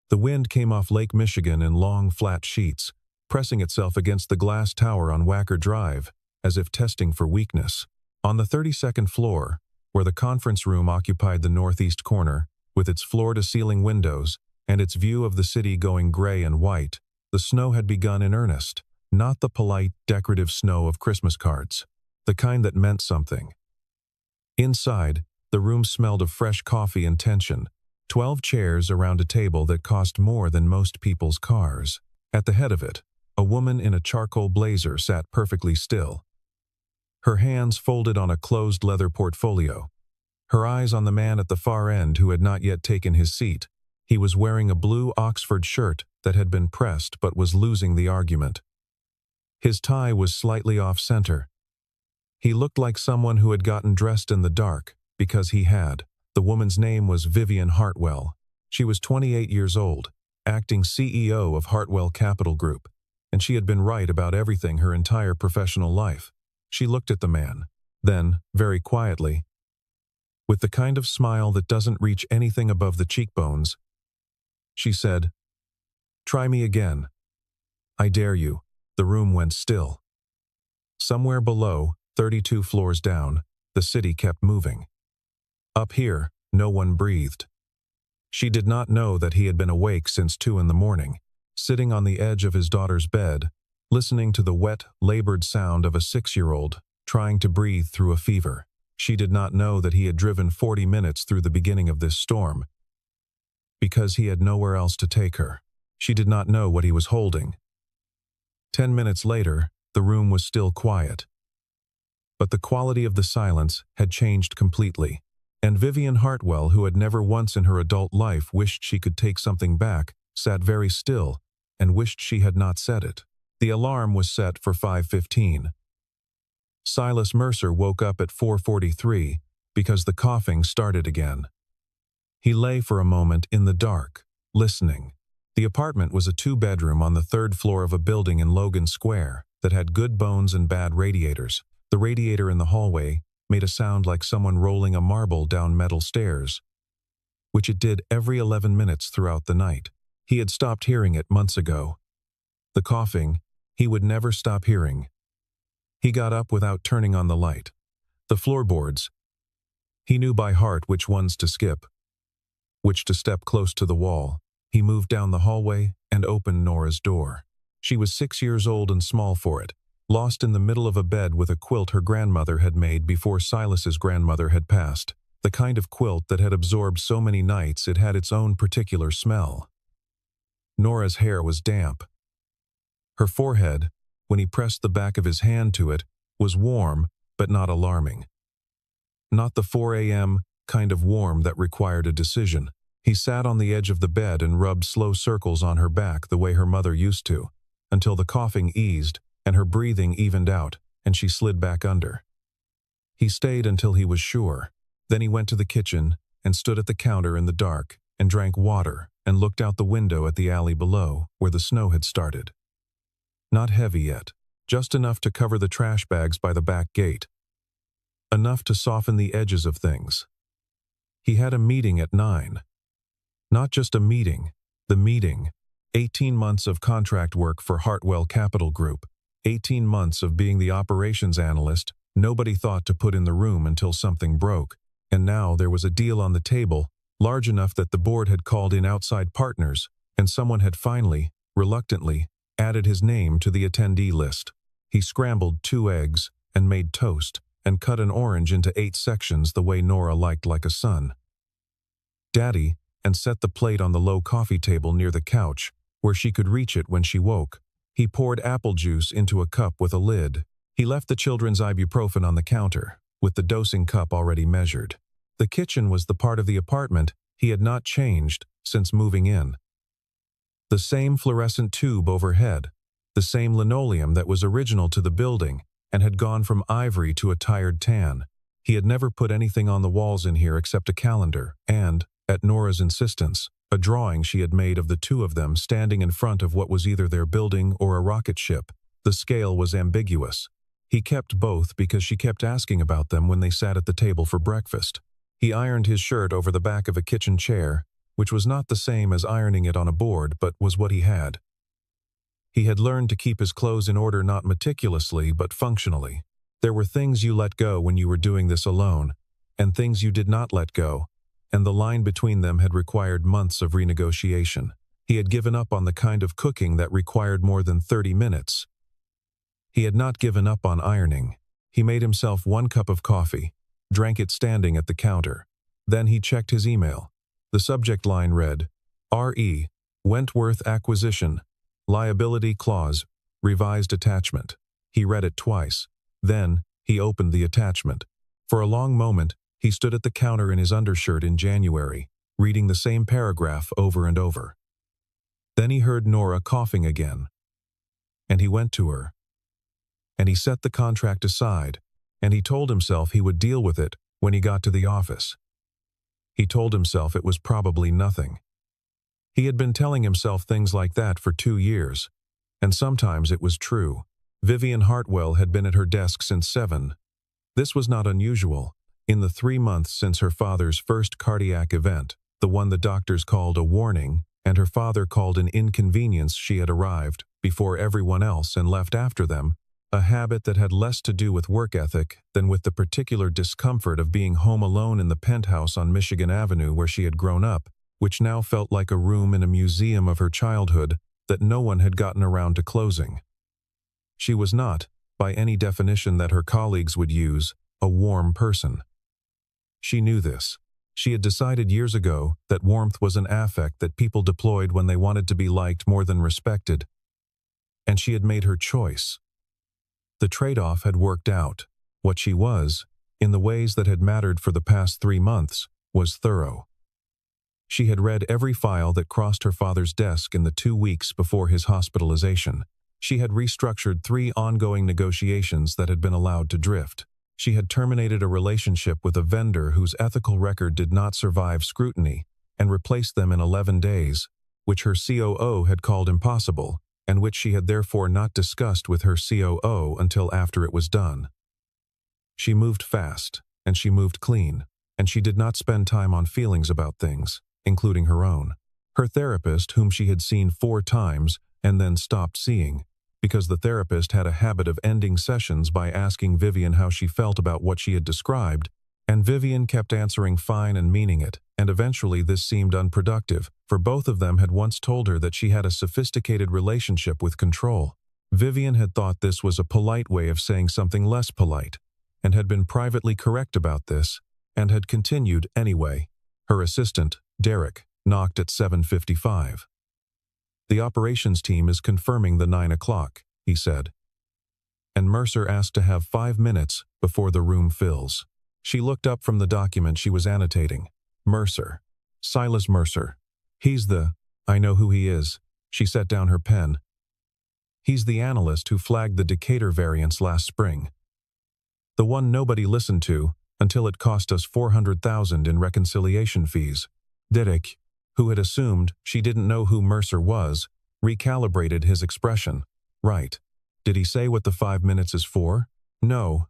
The wind came off Lake Michigan in long, flat sheets, pressing itself against the glass tower on Wacker Drive, as if testing for weakness. On the 32nd floor, where the conference room occupied the northeast corner, with its floor-to-ceiling windows and its view of the city going gray and white, the snow had begun in earnest, not the polite, decorative snow of Christmas cards, the kind that meant something. Inside, the room smelled of fresh coffee and tension, 12 chairs around a table that cost more than most people's cars. At the head of it, a woman in a charcoal blazer sat perfectly still, her hands folded on a closed leather portfolio, her eyes on the man at the far end who had not yet taken his seat. He was wearing a blue Oxford shirt that had been pressed but was losing the argument. His tie was slightly off-center. He looked like someone who had gotten dressed in the dark, because he had. The woman's name was Vivian Hartwell. She was 28 years old, acting CEO of Hartwell Capital Group, and she had been right about everything her entire professional life. She looked at the man, then, very quietly, with the kind of smile that doesn't reach anything above the cheekbones, she said, "Try me again. I dare you." The room went still. Somewhere below, 32 floors down, the city kept moving. Up here, no one breathed. She did not know that he had been awake since 2 in the morning, sitting on the edge of his daughter's bed, listening to the wet, labored sound of a 6-year-old trying to breathe through a fever. She did not know that he had driven 40 minutes through the beginning of this storm, because he had nowhere else to take her. She did not know what he was holding. 10 minutes later, the room was still quiet. But the quality of the silence had changed completely, and Vivian Hartwell, who had never once in her adult life wished she could take something back, sat very still and wished she had not said it. The alarm was set for 5:15. Silas Mercer woke up at 4:43 because the coughing started again. He lay for a moment in the dark, listening. The apartment was a 2-bedroom on the 3rd floor of a building in Logan Square that had good bones and bad radiators. The radiator in the hallway made a sound like someone rolling a marble down metal stairs, which it did every 11 minutes throughout the night. He had stopped hearing it months ago. The coughing, he would never stop hearing. He got up without turning on the light. The floorboards, he knew by heart which ones to skip, which to step close to the wall. He moved down the hallway and opened Nora's door. She was 6 years old and small for it, lost in the middle of a bed with a quilt her grandmother had made before Silas's grandmother had passed. The kind of quilt that had absorbed so many nights it had its own particular smell. Nora's hair was damp. Her forehead, when he pressed the back of his hand to it, was warm but not alarming. Not the 4 a.m. kind of warm that required a decision. He sat on the edge of the bed and rubbed slow circles on her back the way her mother used to, until the coughing eased and her breathing evened out and she slid back under. He stayed until he was sure. Then he went to the kitchen and stood at the counter in the dark and drank water and looked out the window at the alley below where the snow had started. Not heavy yet, just enough to cover the trash bags by the back gate. Enough to soften the edges of things. He had a meeting at 9. Not just a meeting, the meeting. 18 months of contract work for Hartwell Capital Group. 18 months of being the operations analyst nobody thought to put in the room until something broke. And now there was a deal on the table, large enough that the board had called in outside partners, and someone had finally, reluctantly, added his name to the attendee list. He scrambled 2 eggs and made toast and cut an orange into 8 sections the way Nora liked, like a son. "Daddy," and set the plate on the low coffee table near the couch, where she could reach it when she woke. He poured apple juice into a cup with a lid. He left the children's ibuprofen on the counter, with the dosing cup already measured. The kitchen was the part of the apartment he had not changed since moving in. The same fluorescent tube overhead, the same linoleum that was original to the building and had gone from ivory to a tired tan. He had never put anything on the walls in here except a calendar and, at Nora's insistence, a drawing she had made of the 2 of them standing in front of what was either their building or a rocket ship. The scale was ambiguous. He kept both because she kept asking about them when they sat at the table for breakfast. He ironed his shirt over the back of a kitchen chair, which was not the same as ironing it on a board but was what he had. He had learned to keep his clothes in order not meticulously but functionally. There were things you let go when you were doing this alone, and things you did not let go, and the line between them had required months of renegotiation. He had given up on the kind of cooking that required more than 30 minutes. He had not given up on ironing. He made himself 1 cup of coffee, drank it standing at the counter. Then he checked his email. The subject line read, R.E. Wentworth Acquisition, Liability Clause, Revised Attachment. He read it twice. Then, he opened the attachment. For a long moment, he stood at the counter in his undershirt in January, reading the same paragraph over and over. Then he heard Nora coughing again. And he went to her. And he set the contract aside, and he told himself he would deal with it when he got to the office. He told himself it was probably nothing. He had been telling himself things like that for 2 years, and sometimes it was true. Vivian Hartwell had been at her desk since 7. This was not unusual. In the 3 months since her father's first cardiac event, the one the doctors called a warning, and her father called an inconvenience, she had arrived before everyone else and left after them, a habit that had less to do with work ethic than with the particular discomfort of being home alone in the penthouse on Michigan Avenue where she had grown up, which now felt like a room in a museum of her childhood that no one had gotten around to closing. She was not, by any definition that her colleagues would use, a warm person. She knew this. She had decided years ago that warmth was an affect that people deployed when they wanted to be liked more than respected. And she had made her choice. The trade-off had worked out. What she was, in the ways that had mattered for the past 3 months, was thorough. She had read every file that crossed her father's desk in the 2 weeks before his hospitalization. She had restructured 3 ongoing negotiations that had been allowed to drift. She had terminated a relationship with a vendor whose ethical record did not survive scrutiny and replaced them in 11 days, which her COO had called impossible, and which she had therefore not discussed with her COO until after it was done. She moved fast, and she moved clean, and she did not spend time on feelings about things, including her own. Her therapist, whom she had seen 4 times and then stopped seeing, because the therapist had a habit of ending sessions by asking Vivian how she felt about what she had described, and Vivian kept answering fine and meaning it, and eventually this seemed unproductive, for both of them had once told her that she had a sophisticated relationship with control. Vivian had thought this was a polite way of saying something less polite, and had been privately correct about this, and had continued anyway. Her assistant, Derek, knocked at 7:55. "The operations team is confirming the 9 o'clock, he said. And Mercer asked to have 5 minutes before the room fills. She looked up from the document she was annotating. Mercer. Silas Mercer. He's the, I know who he is. She set down her pen. He's the analyst who flagged the Decatur variance last spring. The one nobody listened to until it cost us $400,000 in reconciliation fees. Derek, who had assumed she didn't know who Mercer was, recalibrated his expression. Right. Did he say what the 5 minutes is for? No.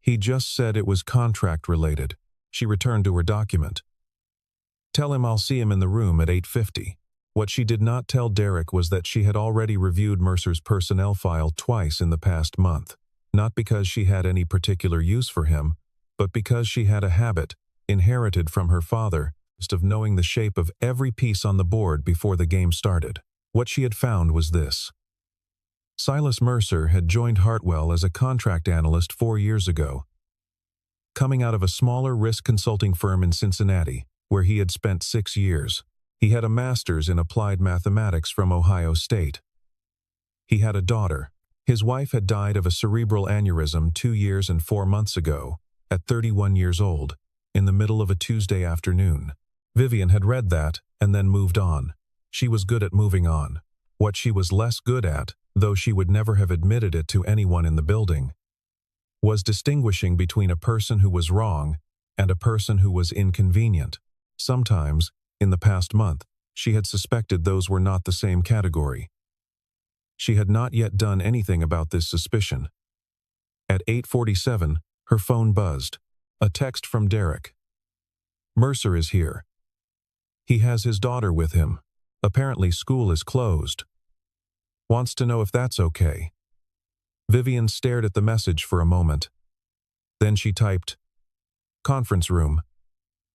He just said it was contract-related. She returned to her document. Tell him I'll see him in the room at 8:50. What she did not tell Derek was that she had already reviewed Mercer's personnel file twice in the past month, not because she had any particular use for him, but because she had a habit, inherited from her father, of knowing the shape of every piece on the board before the game started. What she had found was this. Silas Mercer had joined Hartwell as a contract analyst 4 years ago, coming out of a smaller risk consulting firm in Cincinnati, where he had spent 6 years. He had a master's in applied mathematics from Ohio State. He had a daughter. His wife had died of a cerebral aneurysm 2 years and 4 months ago, at 31 years old, in the middle of a Tuesday afternoon. Vivian had read that and then moved on. She was good at moving on. What she was less good at, though she would never have admitted it to anyone in the building, was distinguishing between a person who was wrong and a person who was inconvenient. Sometimes, in the past month, she had suspected those were not the same category. She had not yet done anything about this suspicion. At 8:47, her phone buzzed. A text from Derek. Mercer is here. He has his daughter with him. Apparently school is closed. Wants to know if that's okay. Vivian stared at the message for a moment. Then she typed, "Conference room.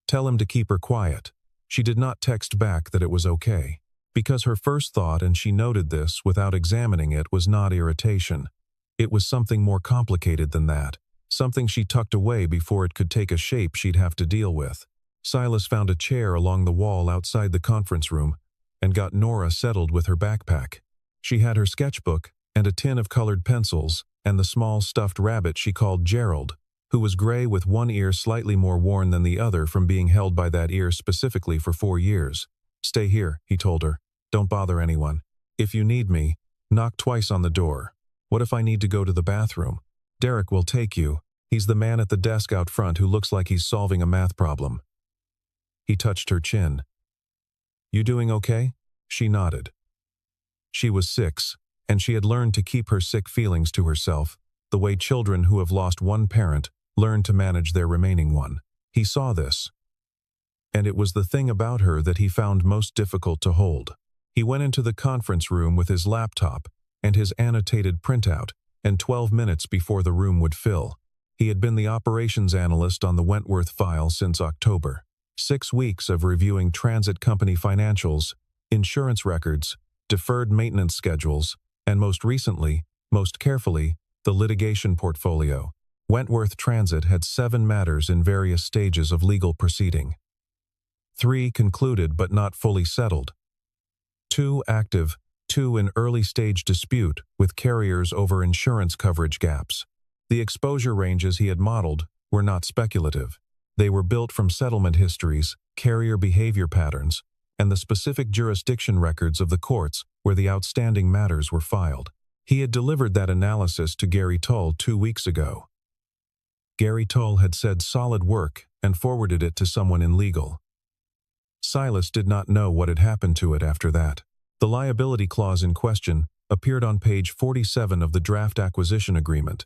Tell him to keep her quiet." She did not text back that it was okay, because her first thought, and she noted this without examining it, was not irritation. It was something more complicated than that, something she tucked away before it could take a shape she'd have to deal with. Silas found a chair along the wall outside the conference room and got Nora settled with her backpack. She had her sketchbook and a tin of colored pencils and the small stuffed rabbit she called Gerald, who was gray with one ear slightly more worn than the other from being held by that ear specifically for 4 years. "Stay here," he told her. "Don't bother anyone. If you need me, knock twice on the door. What if I need to go to the bathroom? Derek will take you. He's the man at the desk out front who looks like he's solving a math problem." He touched her chin. "You doing okay?" She nodded. She was 6, and she had learned to keep her sick feelings to herself, the way children who have lost one parent learn to manage their remaining one. He saw this, and it was the thing about her that he found most difficult to hold. He went into the conference room with his laptop and his annotated printout, and 12 minutes before the room would fill. He had been the operations analyst on the Wentworth file since October. 6 weeks of reviewing transit company financials, insurance records, deferred maintenance schedules, and most recently, most carefully, the litigation portfolio. Wentworth Transit had 7 matters in various stages of legal proceeding. 3 concluded but not fully settled. 2 active, 2 in early-stage dispute with carriers over insurance coverage gaps. The exposure ranges he had modeled were not speculative. They were built from settlement histories, carrier behavior patterns, and the specific jurisdiction records of the courts where the outstanding matters were filed. He had delivered that analysis to Gary Tull 2 weeks ago. Gary Tull had said solid work and forwarded it to someone in legal. Silas did not know what had happened to it after that. The liability clause in question appeared on page 47 of the draft acquisition agreement.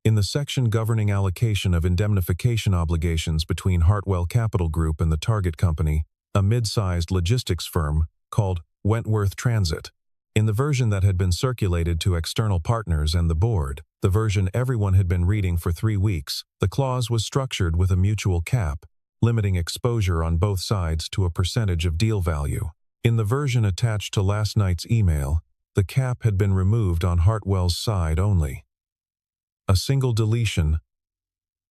In the section governing allocation of indemnification obligations between Hartwell Capital Group and the target company, a mid-sized logistics firm called Wentworth Transit. In the version that had been circulated to external partners and the board, the version everyone had been reading for 3 weeks, the clause was structured with a mutual cap, limiting exposure on both sides to a percentage of deal value. In the version attached to last night's email, the cap had been removed on Hartwell's side only. A single deletion,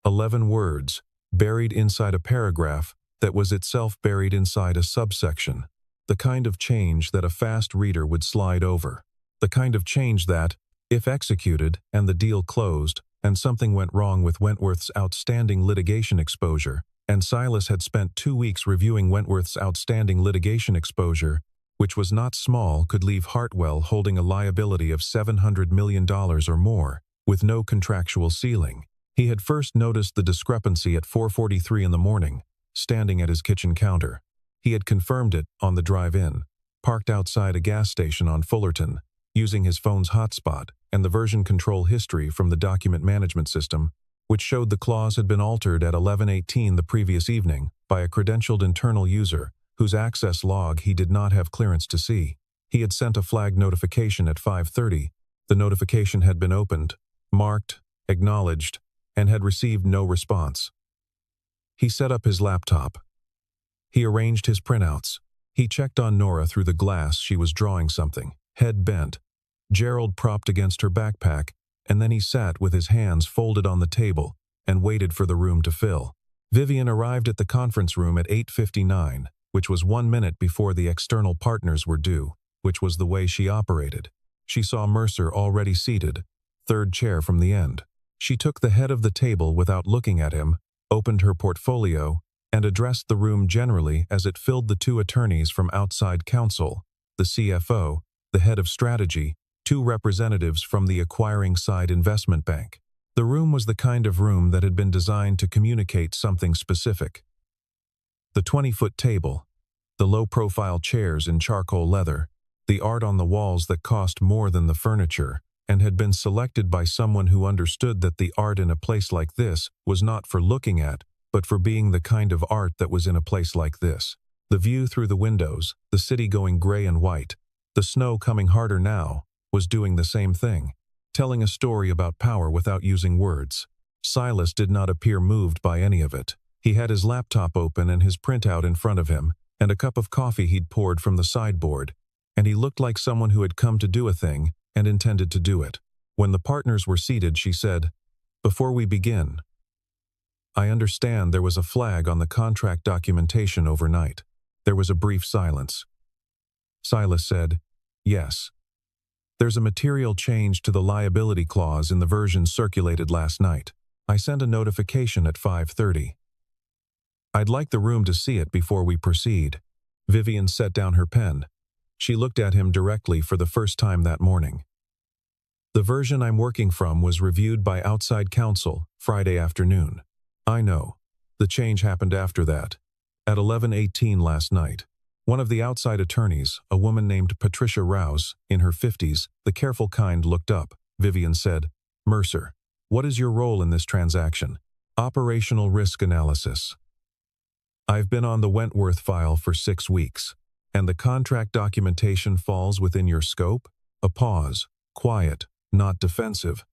11 words, buried inside a paragraph that was itself buried inside a subsection. The kind of change that a fast reader would slide over. The kind of change that, if executed and the deal closed, and something went wrong with Wentworth's outstanding litigation exposure, and Silas had spent 2 weeks reviewing Wentworth's outstanding litigation exposure, which was not small, could leave Hartwell holding a liability of $700 million or more, with no contractual ceiling. He had first noticed the discrepancy at 4:43 in the morning, standing at his kitchen counter. He had confirmed it on the drive-in, parked outside a gas station on Fullerton, using his phone's hotspot and the version control history from the document management system, which showed the clause had been altered at 11:18 the previous evening by a credentialed internal user whose access log he did not have clearance to see. He had sent a flag notification at 5:30. The notification had been opened, marked, acknowledged, and had received no response. He set up his laptop. He arranged his printouts. He checked on Nora through the glass. She was drawing something, head bent. Gerald propped against her backpack, and then he sat with his hands folded on the table and waited for the room to fill. Vivian arrived at the conference room at 8:59, which was 1 minute before the external partners were due, which was the way she operated. She saw Mercer already seated, 3rd chair from the end. She took the head of the table without looking at him, opened her portfolio, and addressed the room generally as it filled the 2 attorneys from outside counsel, the CFO, the head of strategy, 2 representatives from the acquiring side investment bank. The room was the kind of room that had been designed to communicate something specific. The 20-foot table, the low-profile chairs in charcoal leather, the art on the walls that cost more than the furniture, and had been selected by someone who understood that the art in a place like this was not for looking at, but for being the kind of art that was in a place like this. The view through the windows, the city going gray and white, the snow coming harder now, was doing the same thing, telling a story about power without using words. Silas did not appear moved by any of it. He had his laptop open and his printout in front of him, and a cup of coffee he'd poured from the sideboard, and he looked like someone who had come to do a thing and intended to do it. When the partners were seated, she said, "Before we begin, I understand there was a flag on the contract documentation overnight." There was a brief silence. Silas said, "Yes. There's a material change to the liability clause in the version circulated last night. I sent a notification at 5:30. I'd like the room to see it before we proceed." Vivian set down her pen. She looked at him directly for the first time that morning. "The version I'm working from was reviewed by outside counsel Friday afternoon. I know. The change happened after that. At 11:18 last night. One of the outside attorneys, a woman named Patricia Rouse, in her 50s, the careful kind, looked up. Vivian said, "Mercer, what is your role in this transaction?" "Operational risk analysis. I've been on the Wentworth file for 6 weeks. And the contract documentation falls within your scope?" A pause. Quiet, not defensive.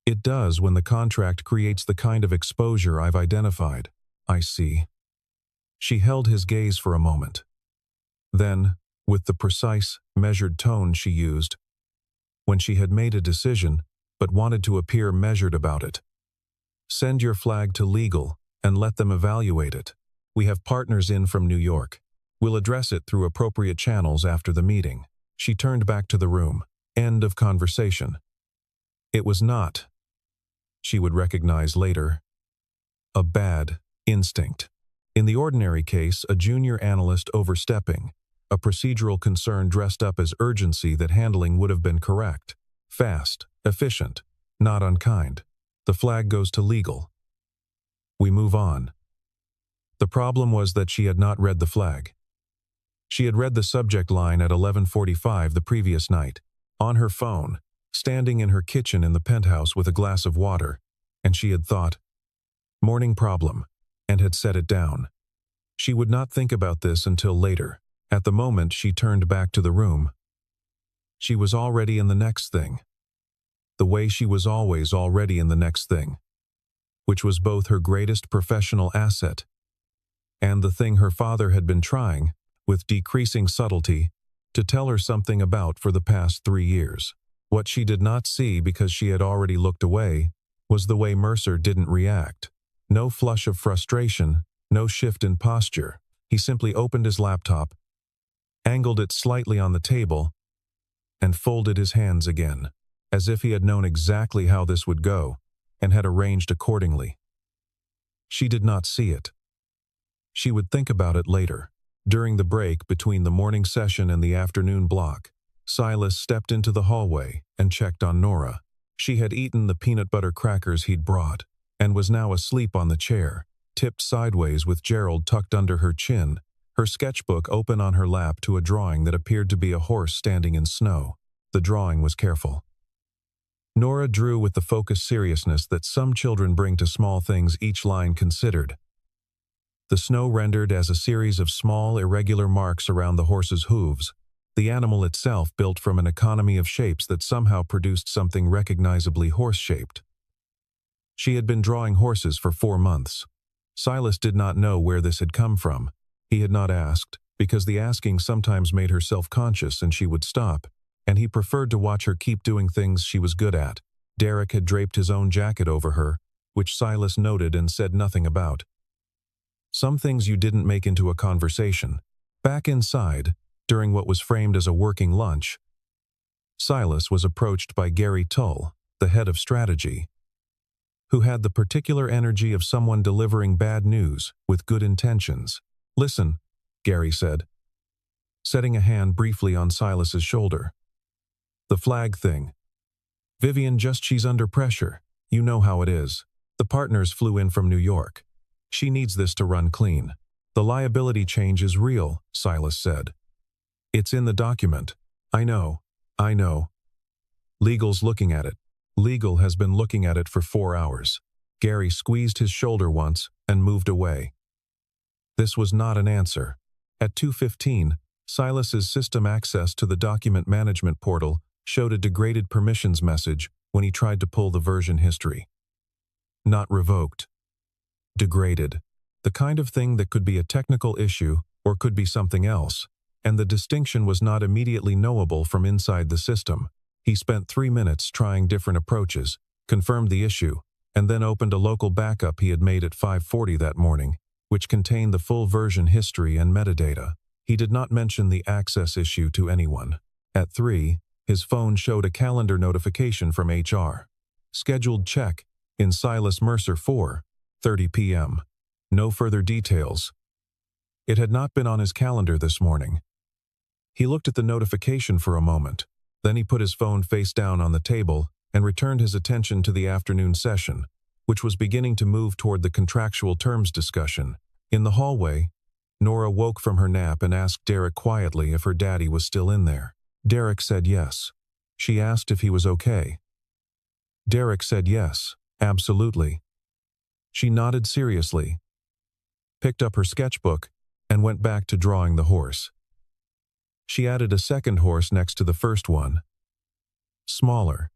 "It does when the contract creates the kind of exposure I've identified." "I see." She held his gaze for a moment. Then, with the precise, measured tone she used, when she had made a decision, but wanted to appear measured about it, "Send your flag to legal and let them evaluate it. We have partners in from New York. We'll address it through appropriate channels after the meeting." She turned back to the room. End of conversation. It was not, she would recognize later, a bad instinct. In the ordinary case, a junior analyst overstepping, a procedural concern dressed up as urgency that handling would have been correct. Fast, efficient, not unkind. The flag goes to legal. We move on. The problem was that she had not read the flag. She had read the subject line at 11:45 the previous night, on her phone, standing in her kitchen in the penthouse with a glass of water, and she had thought, "Morning problem," and had set it down. She would not think about this until later. At the moment she turned back to the room, she was already in the next thing. The way she was always already in the next thing, which was both her greatest professional asset and the thing her father had been trying, with decreasing subtlety, to tell her something about for the past 3 years. What she did not see, because she had already looked away, was the way Mercer didn't react. No flush of frustration, no shift in posture. He simply opened his laptop, angled it slightly on the table, and folded his hands again, as if he had known exactly how this would go, and had arranged accordingly. She did not see it. She would think about it later. During the break between the morning session and the afternoon block, Silas stepped into the hallway and checked on Nora. She had eaten the peanut butter crackers he'd brought, and was now asleep on the chair, tipped sideways with Gerald tucked under her chin, her sketchbook open on her lap to a drawing that appeared to be a horse standing in snow. The drawing was careful. Nora drew with the focused seriousness that some children bring to small things, each line considered. The snow rendered as a series of small, irregular marks around the horse's hooves, the animal itself built from an economy of shapes that somehow produced something recognizably horse-shaped. She had been drawing horses for 4 months. Silas did not know where this had come from. He had not asked, because the asking sometimes made her self-conscious and she would stop, and he preferred to watch her keep doing things she was good at. Derek had draped his own jacket over her, which Silas noted and said nothing about. Some things you didn't make into a conversation. Back inside, during what was framed as a working lunch, Silas was approached by Gary Tull, the head of strategy, who had the particular energy of someone delivering bad news with good intentions. "Listen," Gary said, setting a hand briefly on Silas's shoulder. "The flag thing. Vivian, she's under pressure. You know how it is. The partners flew in from New York. She needs this to run clean. The liability change is real," Silas said. "It's in the document. I know. Legal's looking at it. Legal has been looking at it for 4 hours." Gary squeezed his shoulder once and moved away. This was not an answer. At 2:15, Silas's system access to the document management portal showed a degraded permissions message when he tried to pull the version history. Not revoked. Degraded. The kind of thing that could be a technical issue or could be something else, and the distinction was not immediately knowable from inside the system. He spent 3 minutes trying different approaches, confirmed the issue, and then opened a local backup he had made at 5:40 that morning, which contained the full version history and metadata. He did not mention the access issue to anyone. At 3, his phone showed a calendar notification from HR. Scheduled check in Silas Mercer 4:30 p.m. No further details. It had not been on his calendar this morning. He looked at the notification for a moment. Then he put his phone face down on the table and returned his attention to the afternoon session, which was beginning to move toward the contractual terms discussion. In the hallway, Nora woke from her nap and asked Derek quietly if her daddy was still in there. Derek said yes. She asked if he was okay. Derek said yes, absolutely. She nodded seriously, picked up her sketchbook, and went back to drawing the horse. She added a second horse next to the first one. Smaller.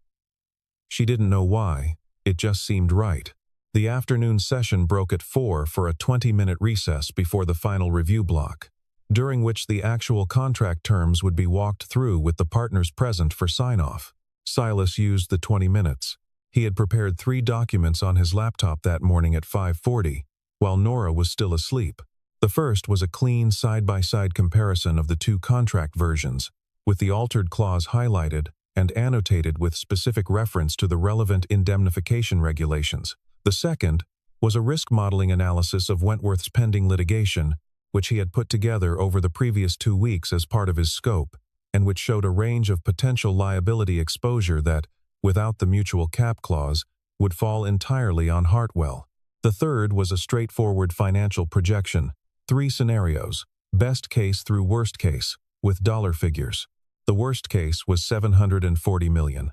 She didn't know why, it just seemed right. The afternoon session broke at 4 for a 20-minute recess before the final review block, during which the actual contract terms would be walked through with the partners present for sign-off. Silas used the 20 minutes. He had prepared 3 documents on his laptop that morning at 5:40, while Nora was still asleep. The first was a clean side-by-side comparison of the 2 contract versions, with the altered clause highlighted and annotated with specific reference to the relevant indemnification regulations. The second was a risk modeling analysis of Wentworth's pending litigation, which he had put together over the previous 2 weeks as part of his scope, and which showed a range of potential liability exposure that, without the mutual cap clause, would fall entirely on Hartwell. The third was a straightforward financial projection, 3 scenarios, best case through worst case, with dollar figures. The worst case was $740 million.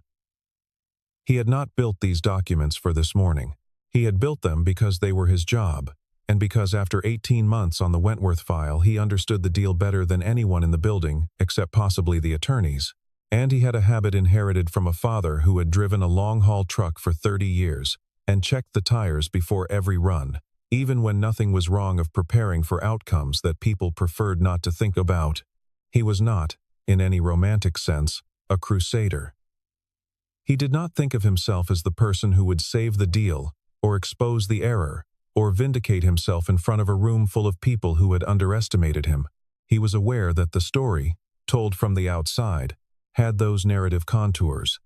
He had not built these documents for this morning. He had built them because they were his job, and because after 18 months on the Wentworth file he understood the deal better than anyone in the building, except possibly the attorneys. And he had a habit inherited from a father who had driven a long-haul truck for 30 years and checked the tires before every run, even when nothing was wrong of preparing for outcomes that people preferred not to think about. He was not, in any romantic sense, a crusader. He did not think of himself as the person who would save the deal, or expose the error, or vindicate himself in front of a room full of people who had underestimated him. He was aware that the story, told from the outside, had those narrative contours.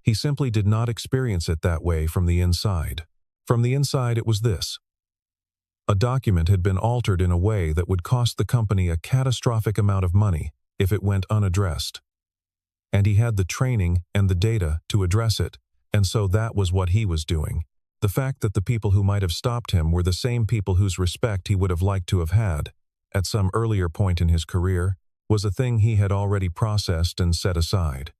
He simply did not experience it that way from the inside. From the inside it was this. A document had been altered in a way that would cost the company a catastrophic amount of money if it went unaddressed. And he had the training and the data to address it, and so that was what he was doing. The fact that the people who might have stopped him were the same people whose respect he would have liked to have had, at some earlier point in his career, was a thing he had already processed and set aside.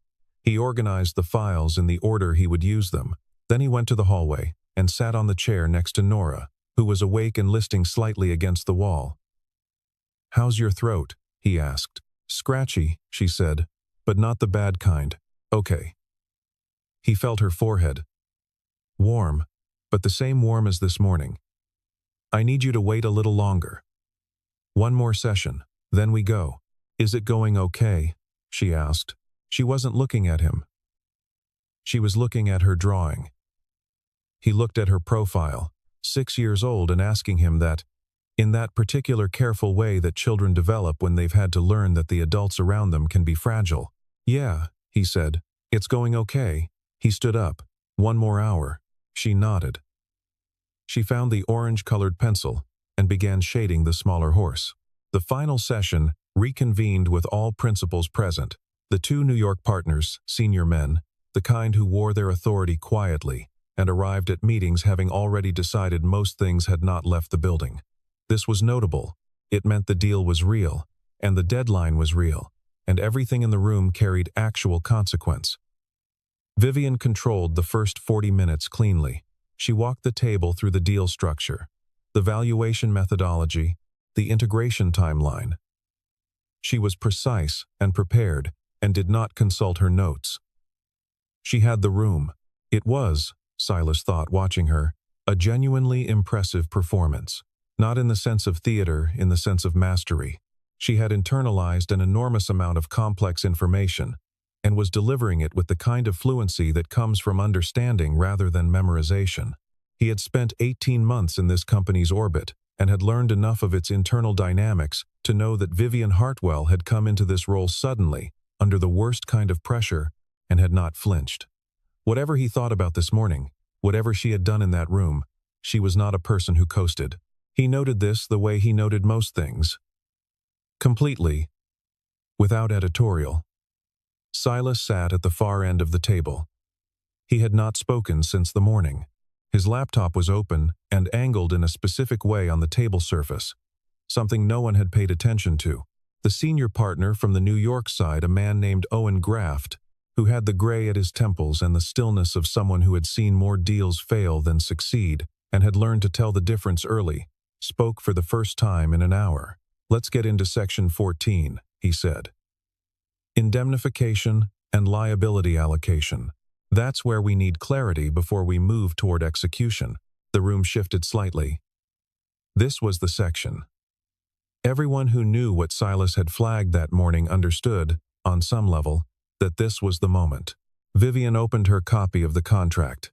He organized the files in the order he would use them. Then he went to the hallway and sat on the chair next to Nora, who was awake and listing slightly against the wall. "How's your throat?" he asked. "Scratchy," she said, "but not the bad kind. Okay." He felt her forehead. "Warm, but the same warm as this morning. I need you to wait a little longer. 1 more session, then we go." "Is it going okay?" she asked. She wasn't looking at him. She was looking at her drawing. He looked at her profile, 6 years old, and asking him that, in that particular careful way that children develop when they've had to learn that the adults around them can be fragile. "Yeah," he said. "It's going okay." He stood up. 1 more hour. She nodded. She found the orange-colored pencil and began shading the smaller horse. The final session reconvened with all principals present. The 2 New York partners, senior men, the kind who wore their authority quietly and arrived at meetings having already decided most things had not left the building. This was notable. It meant the deal was real, and the deadline was real, and everything in the room carried actual consequence. Vivian controlled the first 40 minutes cleanly. She walked the table through the deal structure, the valuation methodology, the integration timeline. She was precise and prepared, and did not consult her notes. She had the room. It was, Silas thought watching her, a genuinely impressive performance. Not in the sense of theater, in the sense of mastery. She had internalized an enormous amount of complex information, and was delivering it with the kind of fluency that comes from understanding rather than memorization. He had spent 18 months in this company's orbit, and had learned enough of its internal dynamics to know that Vivian Hartwell had come into this role suddenly, under the worst kind of pressure, and had not flinched. Whatever he thought about this morning, whatever she had done in that room, she was not a person who coasted. He noted this the way he noted most things. Completely. Without editorial. Silas sat at the far end of the table. He had not spoken since the morning. His laptop was open and angled in a specific way on the table surface, something no one had paid attention to. The senior partner from the New York side, a man named Owen Graft, who had the gray at his temples and the stillness of someone who had seen more deals fail than succeed and had learned to tell the difference early, spoke for the first time in an hour. "Let's get into Section 14, he said. Indemnification and liability allocation. That's where we need clarity before we move toward execution. The room shifted slightly. This was the section. Everyone who knew what Silas had flagged that morning understood, on some level, that this was the moment. Vivian opened her copy of the contract.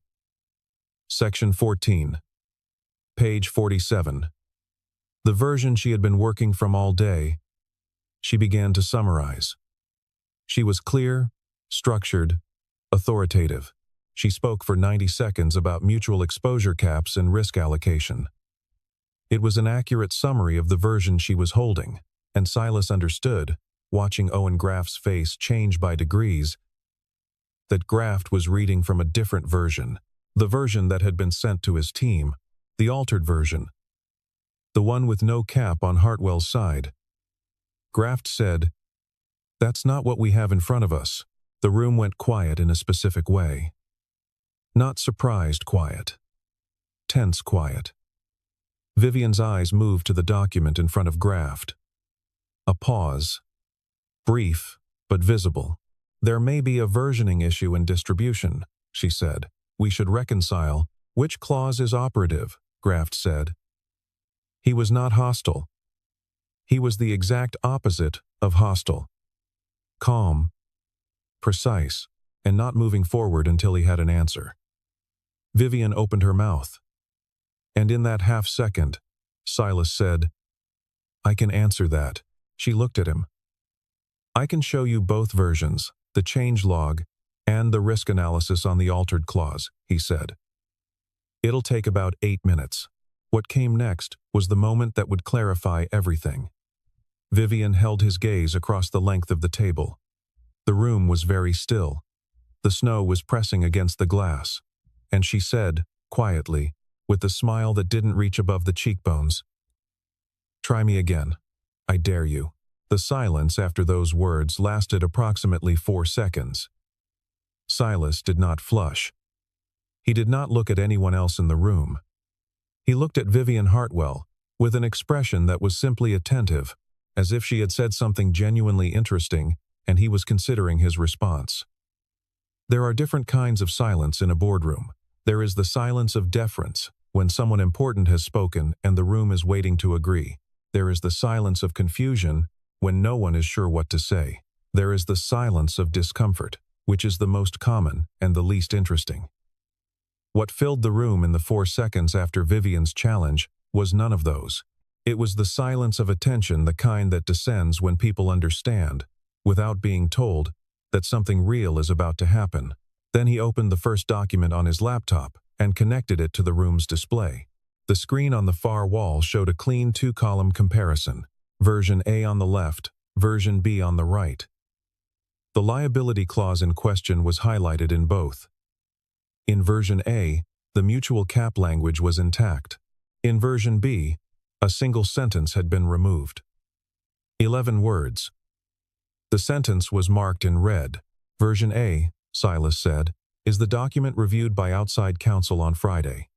Section 14. Page 47. The version she had been working from all day. She began to summarize. She was clear, structured, authoritative. She spoke for 90 seconds about mutual exposure caps and risk allocation. It was an accurate summary of the version she was holding, and Silas understood, watching Owen Graft's face change by degrees, that Graft was reading from a different version, the version that had been sent to his team, the altered version, the one with no cap on Hartwell's side. Graft said, "That's not what we have in front of us." The room went quiet in a specific way. Not surprised quiet. Tense quiet. Vivian's eyes moved to the document in front of Graft. A pause. Brief, but visible. "There may be a versioning issue in distribution," she said. "We should reconcile. Which clause is operative?" Graft said. He was not hostile. He was the exact opposite of hostile. Calm, precise, and not moving forward until he had an answer. Vivian opened her mouth. And in that half-second, Silas said, "I can answer that." She looked at him. "I can show you both versions, the change log and the risk analysis on the altered clause," he said. "It'll take about 8 minutes." What came next was the moment that would clarify everything. Vivian held his gaze across the length of the table. The room was very still. The snow was pressing against the glass, and she said, quietly, with the smile that didn't reach above the cheekbones, "Try me again. I dare you." The silence after those words lasted approximately 4 seconds. Silas did not flush. He did not look at anyone else in the room. He looked at Vivian Hartwell, with an expression that was simply attentive, as if she had said something genuinely interesting, and he was considering his response. There are different kinds of silence in a boardroom. There is the silence of deference, when someone important has spoken and the room is waiting to agree. There is the silence of confusion, when no one is sure what to say. There is the silence of discomfort, which is the most common and the least interesting. What filled the room in the 4 seconds after Vivian's challenge was none of those. It was the silence of attention, the kind that descends when people understand, without being told, that something real is about to happen. Then he opened the first document on his laptop and connected it to the room's display. The screen on the far wall showed a clean 2-column comparison, version A on the left, version B on the right. The liability clause in question was highlighted in both. In version A, the mutual cap language was intact. In version B, a single sentence had been removed. 11 words. The sentence was marked in red. Version A, Silas said, is the document reviewed by outside counsel on Friday.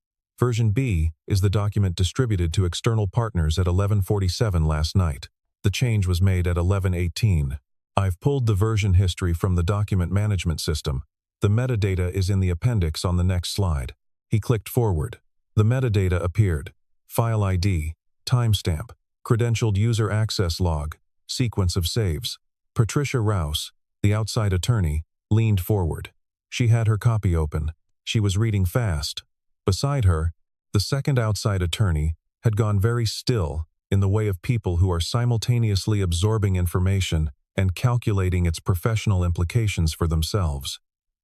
Version B is the document distributed to external partners at 11:47 last night. The change was made at 11:18. I've pulled the version history from the document management system. The metadata is in the appendix on the next slide. He clicked forward. The metadata appeared. File ID, timestamp, credentialed user access log, sequence of saves. Patricia Rouse, the outside attorney, leaned forward. She had her copy open. She was reading fast. Beside her, the second outside attorney had gone very still in the way of people who are simultaneously absorbing information and calculating its professional implications for themselves.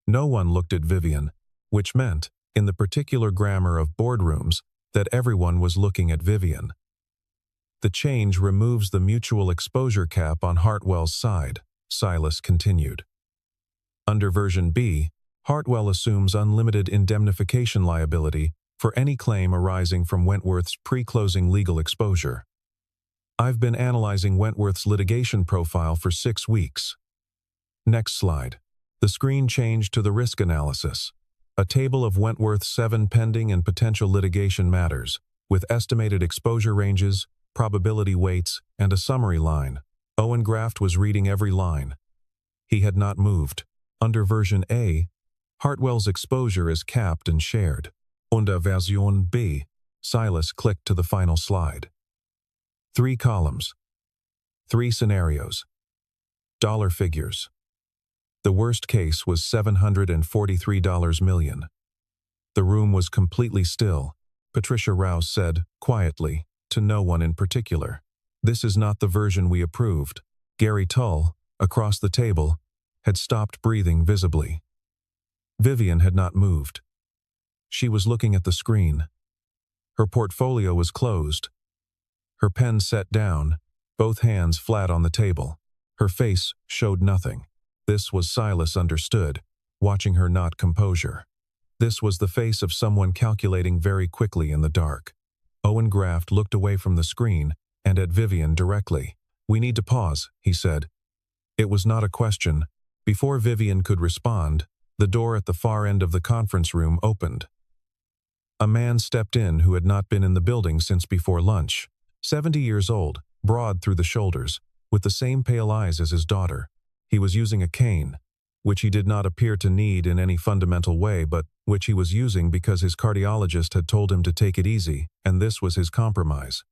No one looked at Vivian, which meant, in the particular grammar of boardrooms, that everyone was looking at Vivian. The change removes the mutual exposure cap on Hartwell's side, Silas continued. Under version B, Hartwell assumes unlimited indemnification liability for any claim arising from Wentworth's pre-closing legal exposure. I've been analyzing Wentworth's litigation profile for 6 weeks. Next slide. The screen changed to the risk analysis, a table of Wentworth's 7 pending and potential litigation matters, with estimated exposure ranges, probability weights, and a summary line. Owen Graft was reading every line. He had not moved. Under version A, Hartwell's exposure is capped and shared. Under version B, Silas clicked to the final slide. 3 columns. 3 scenarios. Dollar figures. The worst case was $743 million. The room was completely still. Patricia Rouse said, quietly, to no one in particular. This is not the version we approved. Gary Tull, across the table, had stopped breathing visibly. Vivian had not moved. She was looking at the screen. Her portfolio was closed. Her pen set down, both hands flat on the table. Her face showed nothing. This was Silas understood, watching her not composure. This was the face of someone calculating very quickly in the dark. Owen Graft looked away from the screen and at Vivian directly. "We need to pause," he said. It was not a question. Before Vivian could respond, the door at the far end of the conference room opened. A man stepped in who had not been in the building since before lunch. 70 years old, broad through the shoulders, with the same pale eyes as his daughter. He was using a cane, which he did not appear to need in any fundamental way, but which he was using because his cardiologist had told him to take it easy, and this was his compromise.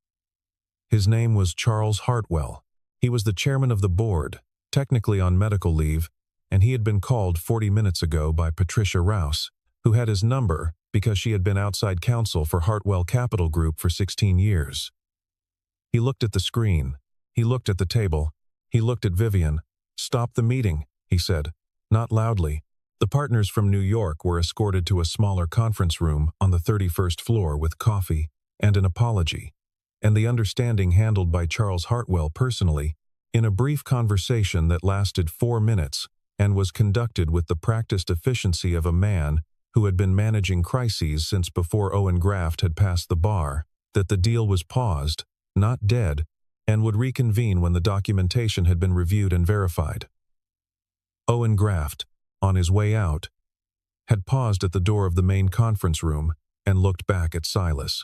His name was Charles Hartwell. He was the chairman of the board, technically on medical leave, and he had been called 40 minutes ago by Patricia Rouse, who had his number because she had been outside counsel for Hartwell Capital Group for 16 years. He looked at the screen. He looked at the table. He looked at Vivian. "Stop the meeting," he said, not loudly. The partners from New York were escorted to a smaller conference room on the 31st floor with coffee and an apology, and the understanding handled by Charles Hartwell personally, in a brief conversation that lasted 4 minutes and was conducted with the practiced efficiency of a man who had been managing crises since before Owen Graft had passed the bar, that the deal was paused, not dead, and would reconvene when the documentation had been reviewed and verified. Owen Graft, on his way out, had paused at the door of the main conference room and looked back at Silas.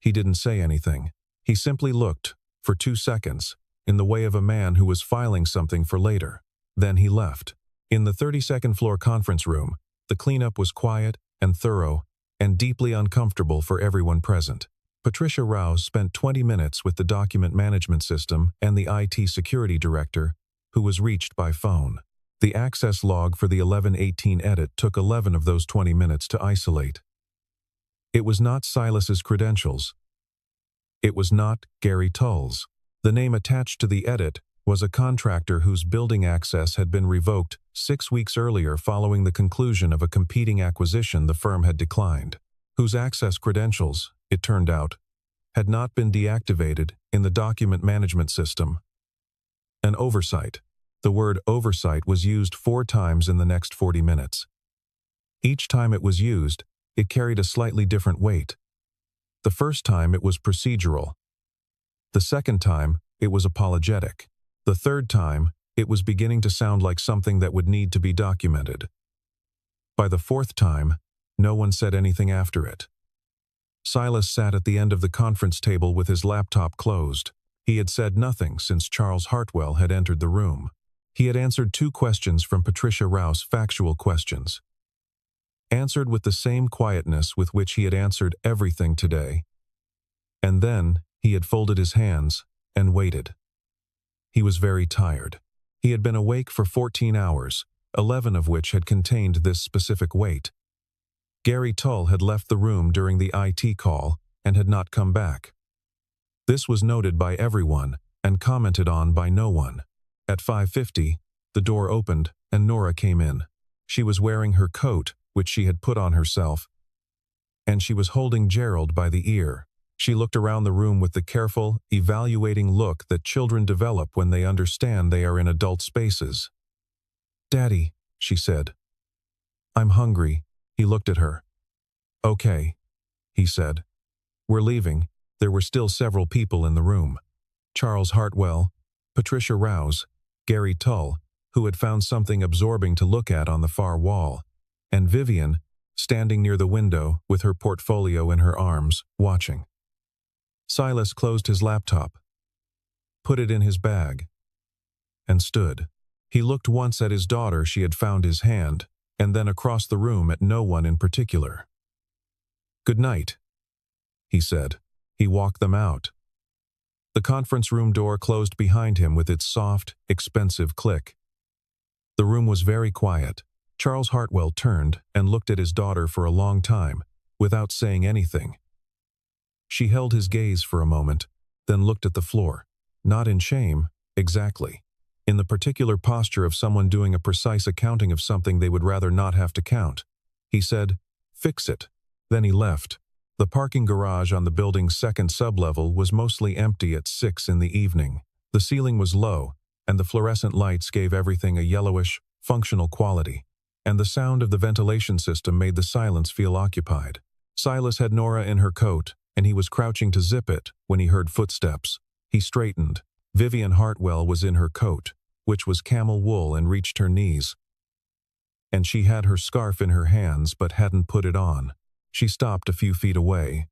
He didn't say anything. He simply looked, for 2 seconds, in the way of a man who was filing something for later. Then he left. In the 32nd floor conference room, the cleanup was quiet and thorough and deeply uncomfortable for everyone present. Patricia Rouse spent 20 minutes with the document management system and the IT security director, who was reached by phone. The access log for the 11:18 edit took 11 of those 20 minutes to isolate. It was not Silas's credentials. It was not Gary Tull's. The name attached to the edit was a contractor whose building access had been revoked 6 weeks earlier following the conclusion of a competing acquisition the firm had declined, whose access credentials, it turned out, had not been deactivated in the document management system. An oversight. The word oversight was used 4 times in the next 40 minutes. Each time it was used, it carried a slightly different weight. The first time it was procedural. The second time, it was apologetic. The third time, it was beginning to sound like something that would need to be documented. By the 4th time, no one said anything after it. Silas sat at the end of the conference table with his laptop closed. He had said nothing since Charles Hartwell had entered the room. He had answered 2 questions from Patricia Rouse, factual questions. Answered with the same quietness with which he had answered everything today. And then he had folded his hands and waited. He was very tired. He had been awake for 14 hours, 11 of which had contained this specific wait. Gary Tull had left the room during the IT call and had not come back. This was noted by everyone and commented on by no one. At 5:50, the door opened and Nora came in. She was wearing her coat, which she had put on herself, and she was holding Gerald by the ear. She looked around the room with the careful, evaluating look that children develop when they understand they are in adult spaces. "Daddy," she said. "I'm hungry." He looked at her. "Okay," he said. "We're leaving." There were still several people in the room. Charles Hartwell, Patricia Rouse, Gary Tull, who had found something absorbing to look at on the far wall, and Vivian, standing near the window with her portfolio in her arms, watching. Silas closed his laptop, put it in his bag, and stood. He looked once at his daughter. She had found his hand, and then across the room at no one in particular. "Good night," he said. He walked them out. The conference room door closed behind him with its soft, expensive click. The room was very quiet. Charles Hartwell turned and looked at his daughter for a long time, without saying anything. She held his gaze for a moment, then looked at the floor. Not in shame, exactly. In the particular posture of someone doing a precise accounting of something they would rather not have to count. He said, "Fix it." Then he left. The parking garage on the building's second sublevel was mostly empty at 6 in the evening. The ceiling was low, and the fluorescent lights gave everything a yellowish, functional quality, and the sound of the ventilation system made the silence feel occupied. Silas had Nora in her coat, and he was crouching to zip it when he heard footsteps. He straightened. Vivian Hartwell was in her coat, which was camel wool and reached her knees, and she had her scarf in her hands but hadn't put it on. She stopped a few feet away.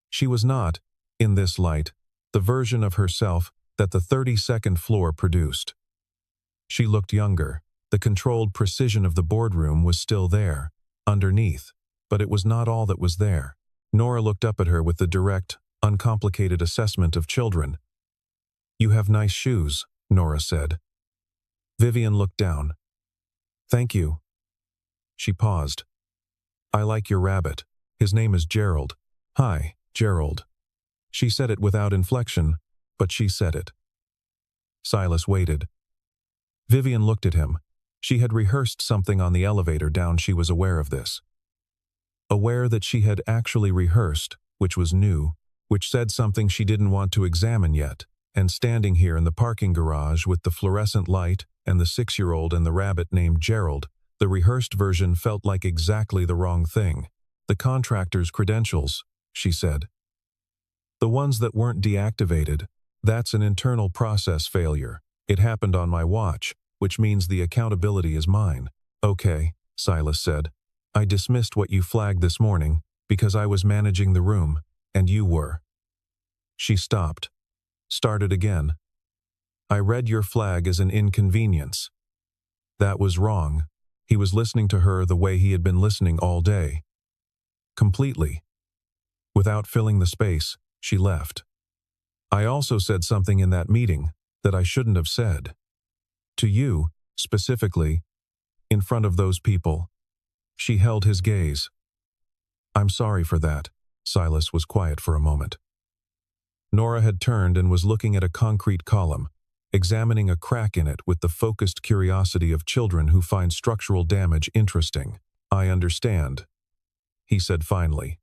She was not, in this light, the version of herself that the 32nd floor produced. She looked younger. The controlled precision of the boardroom was still there, underneath, but it was not all that was there. Nora looked up at her with the direct, uncomplicated assessment of children. "You have nice shoes," Nora said. Vivian looked down. "Thank you." She paused. "I like your rabbit. His name is Gerald." "Hi, Gerald." She said it without inflection, but she said it. Silas waited. Vivian looked at him. She had rehearsed something on the elevator down. She was aware of this. Aware that she had actually rehearsed, which was new, which said something she didn't want to examine yet, and standing here in the parking garage with the fluorescent light and the 6-year-old and the rabbit named Gerald, the rehearsed version felt like exactly the wrong thing. "The contractor's credentials," she said. "The ones that weren't deactivated. That's an internal process failure. It happened on my watch, which means the accountability is mine." "Okay," Silas said. "I dismissed what you flagged this morning because I was managing the room, and you were." She stopped. Started again. "I read your flag as an inconvenience." That was wrong. He was listening to her the way he had been listening all day. Completely. Without filling the space, she left. "I also said something in that meeting that I shouldn't have said. To you, specifically, in front of those people." She held his gaze. "I'm sorry for that." Silas was quiet for a moment. Nora had turned and was looking at a concrete column, examining a crack in it with the focused curiosity of children who find structural damage interesting. "I understand," he said finally.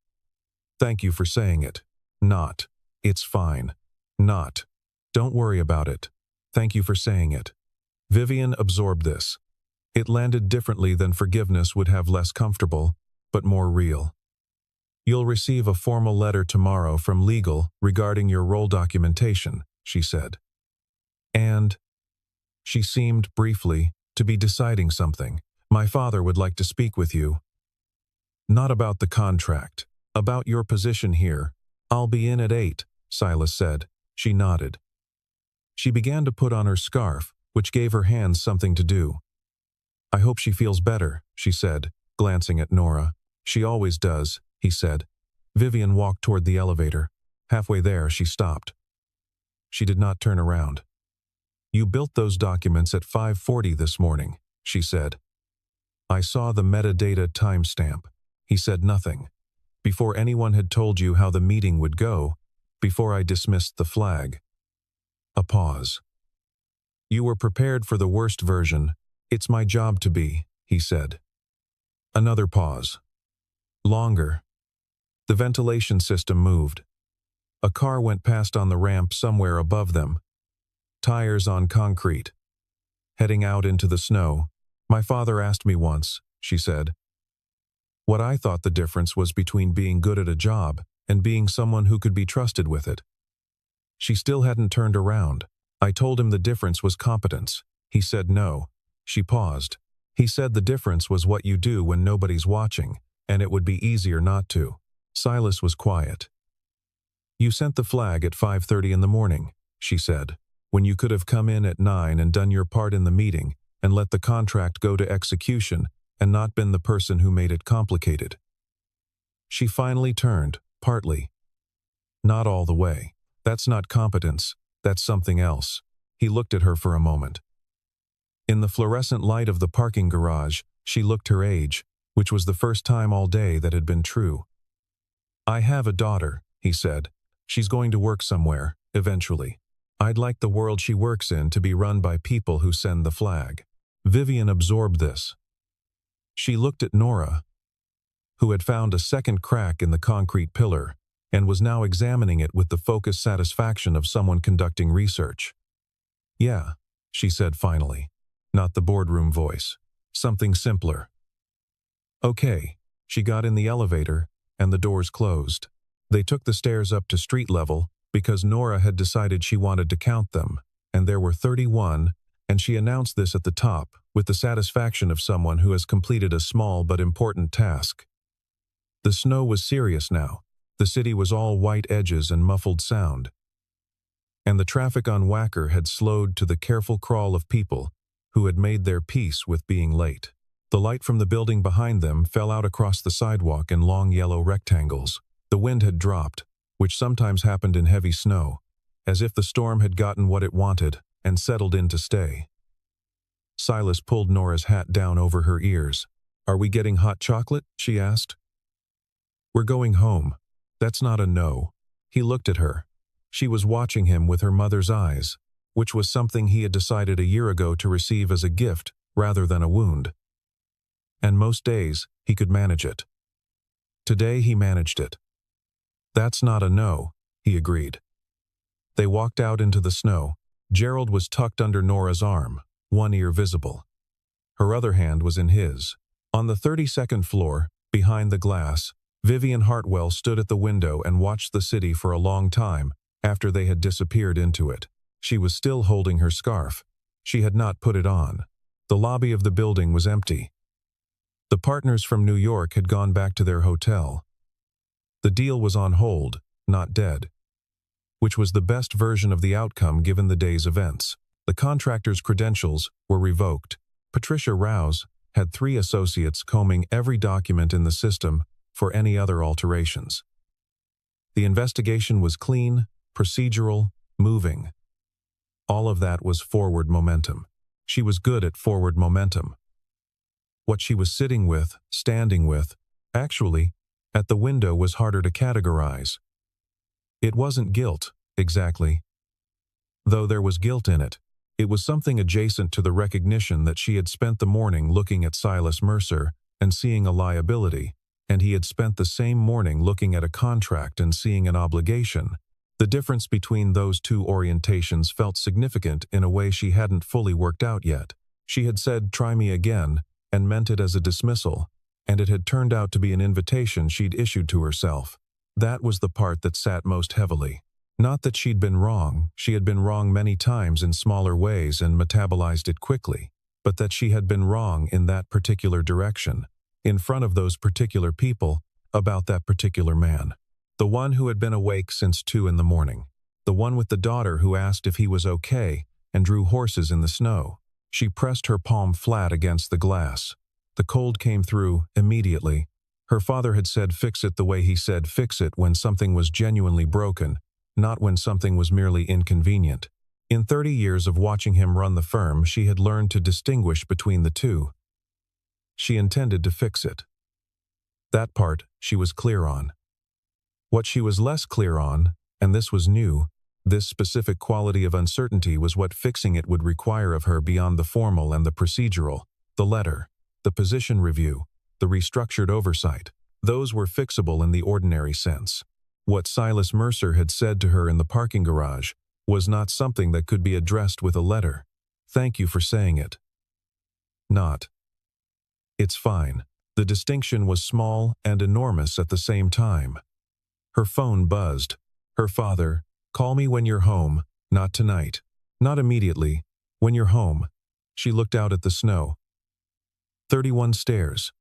"Thank you for saying it." Not, "It's fine." Not, "Don't worry about it." "Thank you for saying it." Vivian absorbed this. It landed differently than forgiveness would have, less comfortable, but more real. "You'll receive a formal letter tomorrow from legal regarding your role documentation," she said. "And," she seemed, briefly, to be deciding something, "my father would like to speak with you." "Not about the contract," About your position here. I'll be in at 8, Silas said. She nodded. She began to put on her scarf, which gave her hands something to do. I hope she feels better, she said, glancing at Nora. She always does, he said. Vivian walked toward the elevator. Halfway there, she stopped. She did not turn around. You built those documents at 5:40 this morning, she said. I saw the metadata timestamp. He said nothing. Before anyone had told you how the meeting would go, before I dismissed the flag. A pause. You were prepared for the worst version. It's my job to be, he said. Another pause. Longer. The ventilation system moved. A car went past on the ramp somewhere above them. Tires on concrete. Heading out into the snow. My father asked me once, she said. What I thought the difference was between being good at a job and being someone who could be trusted with it. She still hadn't turned around. I told him the difference was competence. He said no. She paused. He said the difference was what you do when nobody's watching, and it would be easier not to. Silas was quiet. You sent the flag at 5:30 in the morning, she said, when you could have come in at 9 and done your part in the meeting and let the contract go to execution and not been the person who made it complicated. She finally turned, partly. Not all the way. That's not competence, that's something else. He looked at her for a moment. In the fluorescent light of the parking garage, she looked her age, which was the first time all day that had been true. I have a daughter, he said. She's going to work somewhere, eventually. I'd like the world she works in to be run by people who send the flag. Vivian absorbed this. She looked at Nora, who had found a second crack in the concrete pillar and was now examining it with the focused satisfaction of someone conducting research. Yeah, she said finally, not the boardroom voice, something simpler. Okay, she got in the elevator and the doors closed. They took the stairs up to street level because Nora had decided she wanted to count them, and there were 31, and she announced this at the top with the satisfaction of someone who has completed a small but important task. The snow was serious now. The city was all white edges and muffled sound. And the traffic on Wacker had slowed to the careful crawl of people who had made their peace with being late. The light from the building behind them fell out across the sidewalk in long yellow rectangles. The wind had dropped, which sometimes happened in heavy snow, as if the storm had gotten what it wanted and settled in to stay. Silas pulled Nora's hat down over her ears. Are we getting hot chocolate? She asked. We're going home. That's not a no. He looked at her. She was watching him with her mother's eyes, which was something he had decided a year ago to receive as a gift rather than a wound. And most days, he could manage it. Today he managed it. That's not a no, he agreed. They walked out into the snow. Gerald was tucked under Nora's arm, one ear visible. Her other hand was in his. On the 32nd floor, behind the glass, Vivian Hartwell stood at the window and watched the city for a long time after they had disappeared into it. She was still holding her scarf. She had not put it on. The lobby of the building was empty. The partners from New York had gone back to their hotel. The deal was on hold, not dead, which was the best version of the outcome given the day's events. The contractor's credentials were revoked. Patricia Rouse had 3 associates combing every document in the system for any other alterations. The investigation was clean, procedural, moving. All of that was forward momentum. She was good at forward momentum. What she was sitting with, standing with, actually, at the window was harder to categorize. It wasn't guilt, exactly. Though there was guilt in it, it was something adjacent to the recognition that she had spent the morning looking at Silas Mercer and seeing a liability, and he had spent the same morning looking at a contract and seeing an obligation. The difference between those two orientations felt significant in a way she hadn't fully worked out yet. She had said, "Try me again," and meant it as a dismissal, and it had turned out to be an invitation she'd issued to herself. That was the part that sat most heavily. Not that she'd been wrong, she had been wrong many times in smaller ways and metabolized it quickly, but that she had been wrong in that particular direction, in front of those particular people, about that particular man. The one who had been awake since 2 in the morning. The one with the daughter who asked if he was okay and drew horses in the snow. She pressed her palm flat against the glass. The cold came through immediately. Her father had said fix it the way he said fix it when something was genuinely broken, not when something was merely inconvenient. In 30 years of watching him run the firm, she had learned to distinguish between the two. She intended to fix it. That part she was clear on. What she was less clear on, and this was new, this specific quality of uncertainty was what fixing it would require of her beyond the formal and the procedural, the letter, the position review, the restructured oversight. Those were fixable in the ordinary sense. What Silas Mercer had said to her in the parking garage was not something that could be addressed with a letter. Thank you for saying it. Not. It's fine. The distinction was small and enormous at the same time. Her phone buzzed. Her father, call me when you're home, not tonight. Not immediately. When you're home. She looked out at the snow. 31 stairs.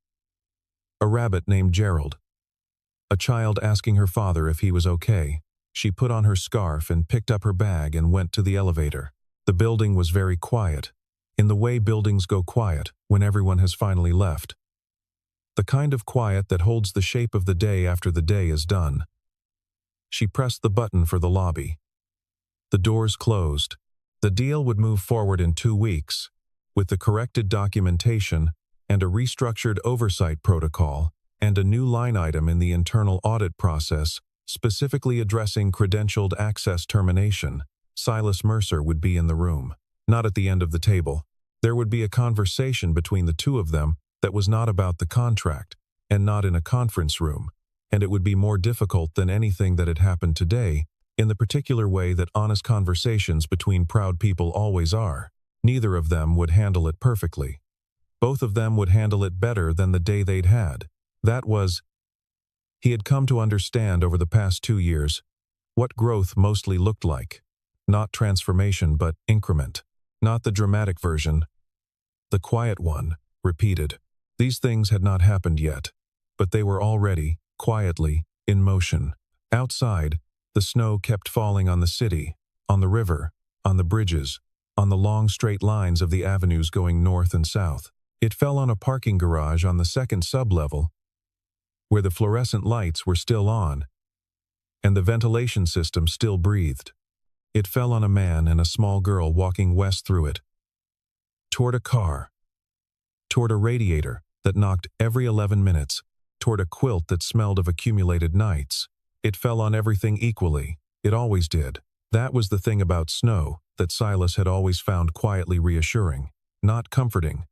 A rabbit named Gerald. A child asking her father if he was okay. She put on her scarf and picked up her bag and went to the elevator. The building was very quiet, in the way buildings go quiet when everyone has finally left. The kind of quiet that holds the shape of the day after the day is done. She pressed the button for the lobby. The doors closed. The deal would move forward in 2 weeks, with the corrected documentation and a restructured oversight protocol and a new line item in the internal audit process specifically addressing credentialed access termination. Silas Mercer would be in the room, not at the end of the table. There would be a conversation between the two of them that was not about the contract and not in a conference room, and it would be more difficult than anything that had happened today, in the particular way that honest conversations between proud people always are. Neither of them would handle it perfectly. Both of them would handle it better than the day they'd had. That was, he had come to understand over the past 2 years, what growth mostly looked like. Not transformation, but increment. Not the dramatic version. The quiet one, repeated. These things had not happened yet, but they were already, quietly, in motion. Outside, the snow kept falling on the city, on the river, on the bridges, on the long straight lines of the avenues going north and south. It fell on a parking garage on the second sublevel, where the fluorescent lights were still on, and the ventilation system still breathed. It fell on a man and a small girl walking west through it, toward a car, toward a radiator that knocked every 11 minutes, toward a quilt that smelled of accumulated nights. It fell on everything equally. It always did. That was the thing about snow that Silas had always found quietly reassuring. Not comforting,